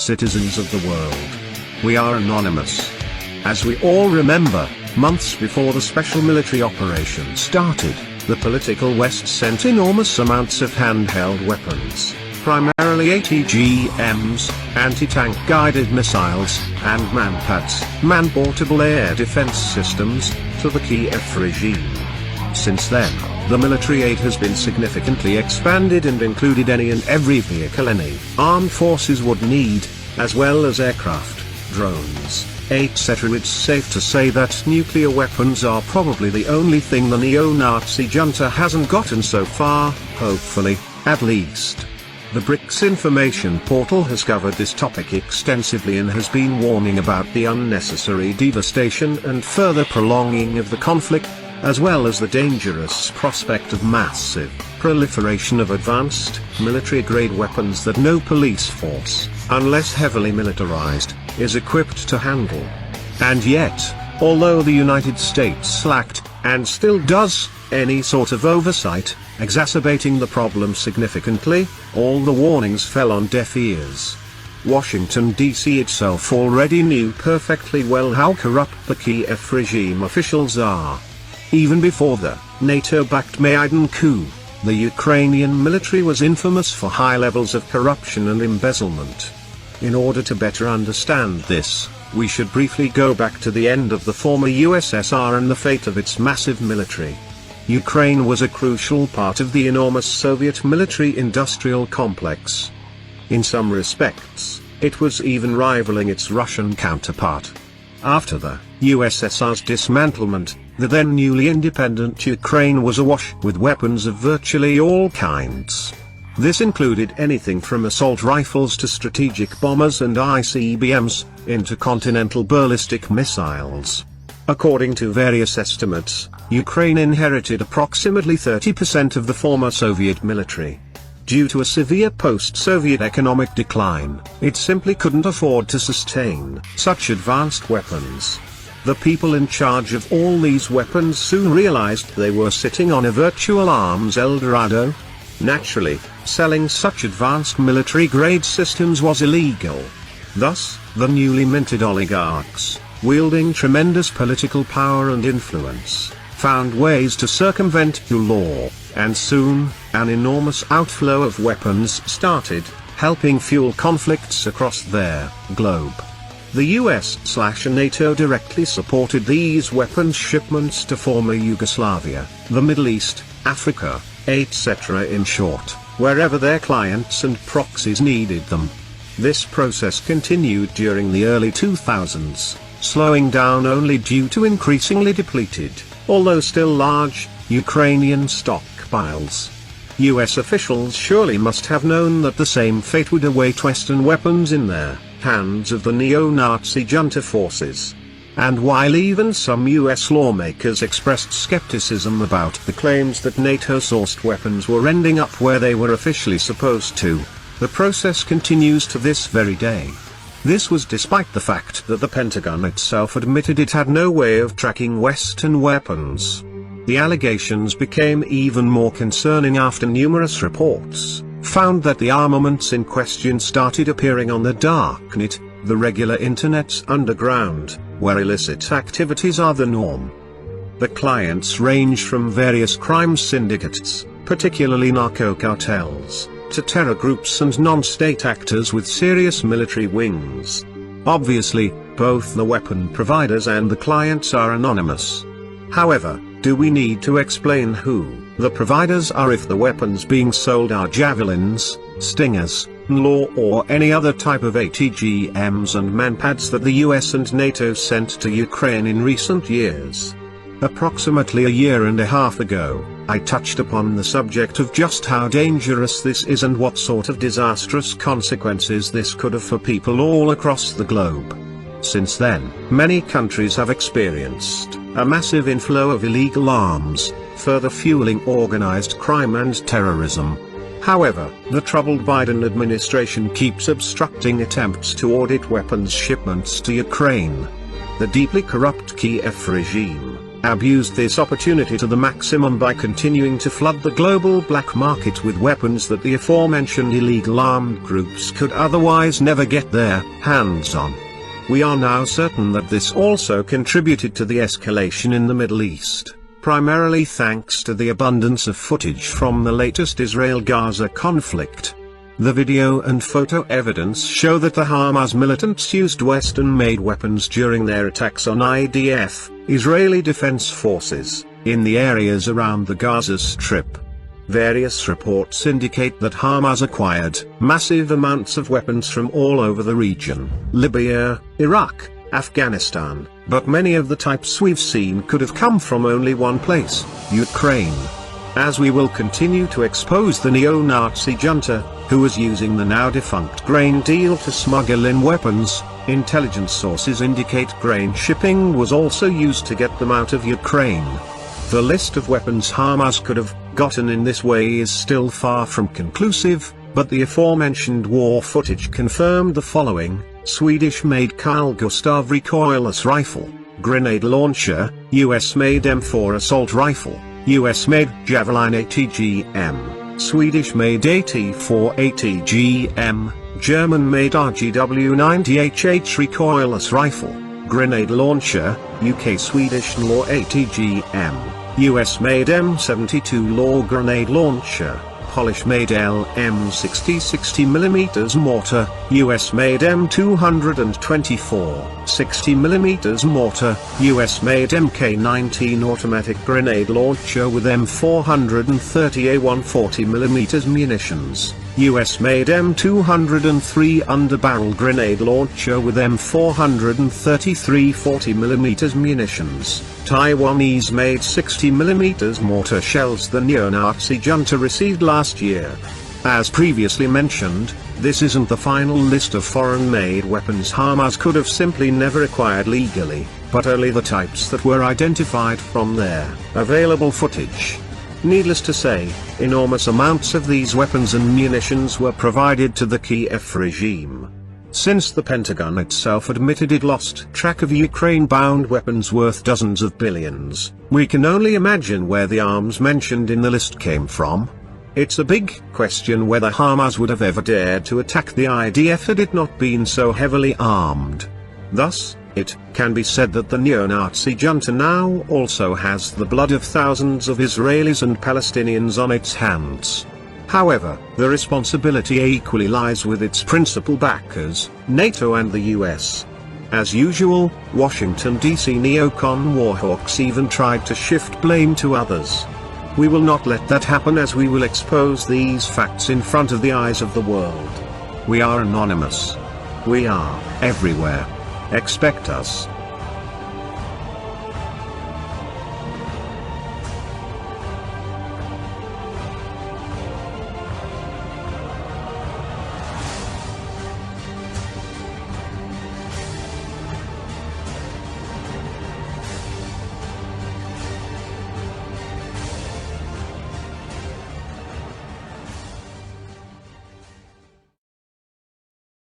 citizens of the world. We are anonymous. As we all remember, months before the special military operation started, the political West sent enormous amounts of handheld weapons, primarily ATGMs, anti-tank guided missiles, and manpads, man-portable air defense systems, to the Kiev regime. Since then, the military aid has been significantly expanded and included any and every vehicle any armed forces would need, as well as aircraft, drones, etc. It's safe to say that nuclear weapons are probably the only thing the neo-Nazi junta hasn't gotten so far, hopefully, at least. The BRICS information portal has covered this topic extensively and has been warning about the unnecessary devastation and further prolonging of the conflict, as well as the dangerous prospect of massive proliferation of advanced, military-grade weapons that no police force, unless heavily militarized, is equipped to handle. And yet, although the United States lacked, and still does, any sort of oversight, exacerbating the problem significantly, all the warnings fell on deaf ears. Washington D.C. itself already knew perfectly well how corrupt the Kiev regime officials are. Even before the NATO-backed Maidan coup, the Ukrainian military was infamous for high levels of corruption and embezzlement. In order to better understand this, we should briefly go back to the end of the former USSR and the fate of its massive military. Ukraine was a crucial part of the enormous Soviet military-industrial complex. In some respects, it was even rivaling its Russian counterpart. After the USSR's dismantlement, the then newly independent Ukraine was awash with weapons of virtually all kinds. This included anything from assault rifles to strategic bombers and ICBMs, intercontinental ballistic missiles. According to various estimates, Ukraine inherited approximately 30% of the former Soviet military. Due to a severe post-Soviet economic decline, it simply couldn't afford to sustain such advanced weapons. The people in charge of all these weapons soon realized they were sitting on a virtual arms El Dorado. Naturally, selling such advanced military-grade systems was illegal. Thus, the newly minted oligarchs, wielding tremendous political power and influence, found ways to circumvent the law, and soon, an enormous outflow of weapons started, helping fuel conflicts across their globe. The US/NATO directly supported these weapons shipments to former Yugoslavia, the Middle East, Africa, etc. in short, wherever their clients and proxies needed them. This process continued during the early 2000s, slowing down only due to increasingly depleted, although still large, Ukrainian stockpiles. US officials surely must have known that the same fate would await Western weapons in their hands of the neo-Nazi junta forces. And while even some US lawmakers expressed skepticism about the claims that NATO-sourced weapons were ending up where they were officially supposed to, the process continues to this very day. This was despite the fact that the Pentagon itself admitted it had no way of tracking Western weapons. The allegations became even more concerning after numerous reports found that the armaments in question started appearing on the darknet, the regular internet's underground, where illicit activities are the norm. The clients range from various crime syndicates, particularly narco cartels, to terror groups and non-state actors with serious military wings. Obviously, both the weapon providers and the clients are anonymous. However, do we need to explain who the providers are if the weapons being sold are Javelins, Stingers, Law or any other type of ATGMs and manpads that the US and NATO sent to Ukraine in recent years? Approximately a year and a half ago, I touched upon the subject of just how dangerous this is and what sort of disastrous consequences this could have for people all across the globe. Since then, many countries have experienced a massive inflow of illegal arms, further fueling organized crime and terrorism. However, the troubled Biden administration keeps obstructing attempts to audit weapons shipments to Ukraine. The deeply corrupt Kiev regime, abused this opportunity to the maximum by continuing to flood the global black market with weapons that the aforementioned illegal armed groups could otherwise never get their hands on. We are now certain that this also contributed to the escalation in the Middle East, primarily thanks to the abundance of footage from the latest Israel-Gaza conflict. The video and photo evidence show that the Hamas militants used Western-made weapons during their attacks on IDF, Israeli Defense Forces, in the areas around the Gaza Strip. Various reports indicate that Hamas acquired massive amounts of weapons from all over the region, Libya, Iraq, Afghanistan, but many of the types we've seen could have come from only one place, Ukraine. As we will continue to expose the neo-Nazi junta, who was using the now-defunct grain deal to smuggle in weapons, intelligence sources indicate grain shipping was also used to get them out of Ukraine. The list of weapons Hamas could have gotten in this way is still far from conclusive, but the aforementioned war footage confirmed the following: Swedish-made Carl Gustaf recoilless rifle, grenade launcher, US-made M4 assault rifle, US-made Javelin ATGM, Swedish-made AT4 ATGM, German-made RGW-90HH recoilless rifle, grenade launcher, UK-Swedish LAW ATGM, US-made M72 LAW grenade launcher, Polish-made LM60 60mm mortar, US-made M224 60mm mortar, US-made Mk19 automatic grenade launcher with M430A 140mm munitions, US-made M203 underbarrel grenade launcher with M433 40mm munitions, Taiwanese-made 60mm mortar shells the neo-Nazi junta received last year. As previously mentioned, this isn't the final list of foreign-made weapons Hamas could have simply never acquired legally, but only the types that were identified from their available footage. Needless to say, enormous amounts of these weapons and munitions were provided to the Kiev regime. Since the Pentagon itself admitted it lost track of Ukraine-bound weapons worth dozens of billions, we can only imagine where the arms mentioned in the list came from. It's a big question whether Hamas would have ever dared to attack the IDF had it not been so heavily armed. Thus, it can be said that the neo-Nazi junta now also has the blood of thousands of Israelis and Palestinians on its hands. However, the responsibility equally lies with its principal backers, NATO and the US. As usual, Washington DC neocon warhawks even tried to shift blame to others. We will not let that happen, as we will expose these facts in front of the eyes of the world. We are anonymous. We are everywhere. Expect us.